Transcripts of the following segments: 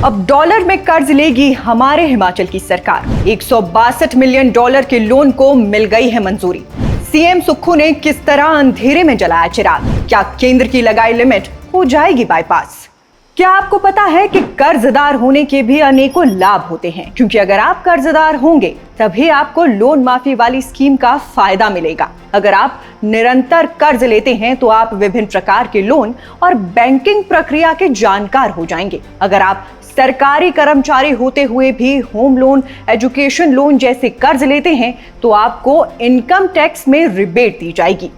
अब डॉलर में कर्ज लेगी हमारे हिमाचल की सरकार। 162 मिलियन डॉलर के लोन को मिल गई है मंजूरी। सीएम सुक्खू ने किस तरह अंधेरे में जलाया चिराग। क्या केंद्र की लगाई लिमिट हो जाएगी बाईपास? क्या आपको पता है कि कर्जदार होने के भी अनेकों लाभ होते हैं, क्योंकि अगर आप कर्जदार होंगे तभी आपको लोन माफी वाली स्कीम का फायदा मिलेगा। अगर आप निरंतर कर्ज लेते हैं तो आप विभिन्न प्रकार के लोन और बैंकिंग प्रक्रिया के जानकार हो जाएंगे। अगर आप सरकारी कर्मचारी होते हुए भी होम लोन, एजुकेशन लोन जैसे कर्ज लेते हैं तो आपको इनकम टैक्स में रिबेट दी जाएगी।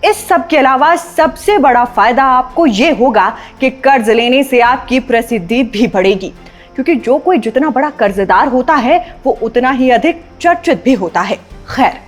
इस सब के अलावा सबसे बड़ा फायदा आपको ये होगा कि कर्ज लेने से आपकी प्रसिद्धि भी बढ़ेगी, क्योंकि जो कोई जितना बड़ा कर्जदार होता है वो उतना ही अधिक चर्चित भी होता है। खैर,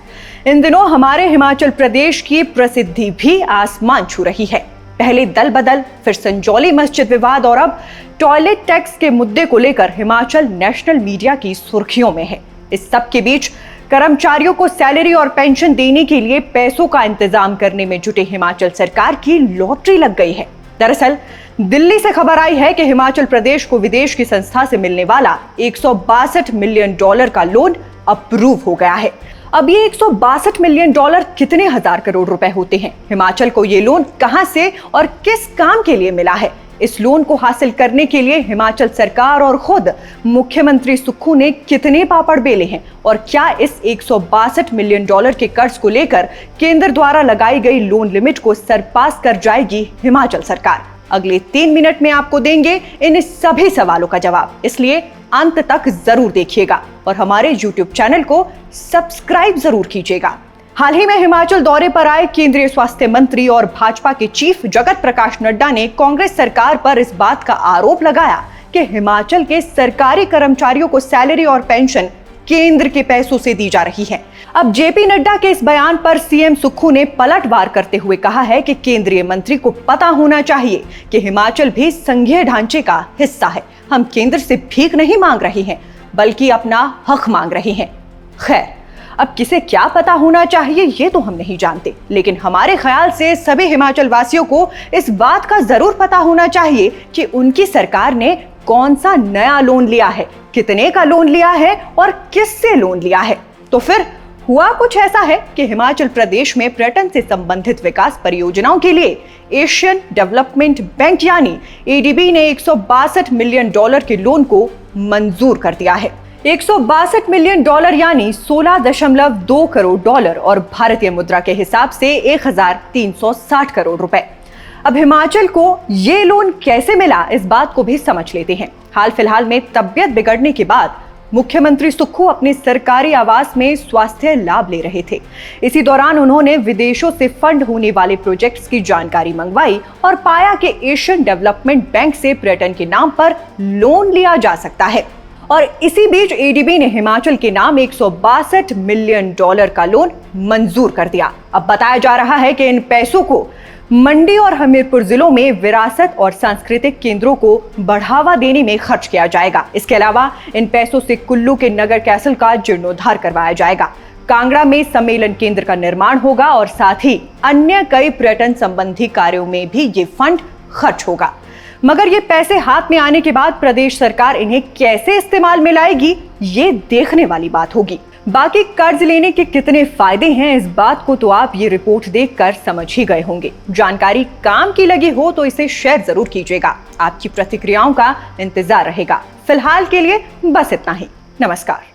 इन दिनों हमारे हिमाचल प्रदेश की प्रसिद्धि भी आसमान छू रही है। पहले दल बदल, फिर संजौली मस्जिद विवाद और अब टॉयलेट टैक्स के मुद्दे को लेकर हिमाचल नेशनल मीडिया की सुर्खियों में है। इस सब के बीच कर्मचारियों को सैलरी और पेंशन देने के लिए पैसों का इंतजाम करने में जुटे हिमाचल सरकार की लॉटरी लग गई है। दरअसल दिल्ली से खबर आई है कि हिमाचल प्रदेश को विदेश की संस्था से मिलने वाला 162 मिलियन डॉलर का लोन अप्रूव हो गया है। अब ये 162 मिलियन डॉलर कितने हजार करोड़ रुपए होते हैं? हिमाचल को ये लोन कहां से और किस काम के लिए मिला है? इस लोन को हासिल करने के लिए हिमाचल सरकार और खुद मुख्यमंत्री सुक्खू ने कितने पापड़ बेले हैं? और क्या इस 162 मिलियन डॉलर के कर्ज को लेकर केंद्र द्वारा लगाई गई लोन लिमिट को सरपास कर जाएगी हिमाचल सरकार? अगले 3 मिनट में आपको देंगे इन सभी सवालों का जवाब, इसलिए अंत तक जरूर देखिएगा और हमारे YouTube चैनल को सब्सक्राइब जरूर कीजिएगा। हाल ही में हिमाचल दौरे पर आए केंद्रीय स्वास्थ्य मंत्री और भाजपा के चीफ जगत प्रकाश नड्डा ने कांग्रेस सरकार पर इस बात का आरोप लगाया कि हिमाचल के सरकारी कर्मचारियों को सैलरी और पेंशन केंद्र के पैसों से दी जा रही है। अब जेपी नड्डा के इस बयान पर सीएम सुक्खू ने पलटवार करते हुए कहा है कि केंद्रीय मंत्री को पता होना चाहिए कि हिमाचल भी संघीय ढांचे का हिस्सा है। हम केंद्र से भीख नहीं मांग रहे हैं, बल्कि अपना हक मांग रहे हैं। खैर, अब किसे क्या पता होना चाहिए ये तो हम नहीं जानते, लेकिन हमारे ख्याल से सभी हिमाचल वासियों को इस बात का जरूर पता होना चाहिए कि उनकी सरकार ने कौन सा नया लोन लिया है, कितने का लोन लिया है और किससे लोन लिया है। तो फिर हुआ कुछ ऐसा है कि हिमाचल प्रदेश में पर्यटन से संबंधित विकास परियोजनाओं के लिए एशियन डेवलपमेंट बैंक यानी एडीबी ने 162 मिलियन डॉलर के लोन को मंजूर कर दिया है। 162 मिलियन डॉलर यानी 16.2 करोड़ डॉलर और भारतीय मुद्रा के हिसाब से 1360 करोड़ रुपए। अब हिमाचल को ये लोन कैसे मिला, इस बात को भी समझ लेते हैं। हाल फिलहाल में तबियत बिगड़ने के बाद मुख्यमंत्री सुक्खू अपने सरकारी आवास में स्वास्थ्य लाभ ले रहे थे। इसी दौरान उन्होंने विदेशों से फंड होने वाले प्रोजेक्ट्स की जानकारी मंगवाई और पाया कि एशियन डेवलपमेंट बैंक से पर्यटन के नाम पर लोन लिया जा सकता है। और इसी बीच एडीबी ने हिमाचल के नाम 162 मिलियन डॉलर का लोन मंजूर कर दिया। अब बताया जा रहा है कि इन पैसों को मंडी और हमीरपुर जिलों में विरासत और सांस्कृतिक केंद्रों को बढ़ावा देने में खर्च किया जाएगा। इसके अलावा इन पैसों से कुल्लू के नगर कैसल का जीर्णोद्धार करवाया जाएगा, कांगड़ा में सम्मेलन केंद्र का निर्माण होगा और साथ ही अन्य कई पर्यटन संबंधी कार्यों में भी ये फंड खर्च होगा। मगर ये पैसे हाथ में आने के बाद प्रदेश सरकार इन्हें कैसे इस्तेमाल में लाएगी, ये देखने वाली बात होगी। बाकी कर्ज लेने के कितने फायदे हैं, इस बात को तो आप ये रिपोर्ट देखकर समझ ही गए होंगे। जानकारी काम की लगी हो तो इसे शेयर जरूर कीजिएगा। आपकी प्रतिक्रियाओं का इंतजार रहेगा। फिलहाल के लिए बस इतना ही। नमस्कार।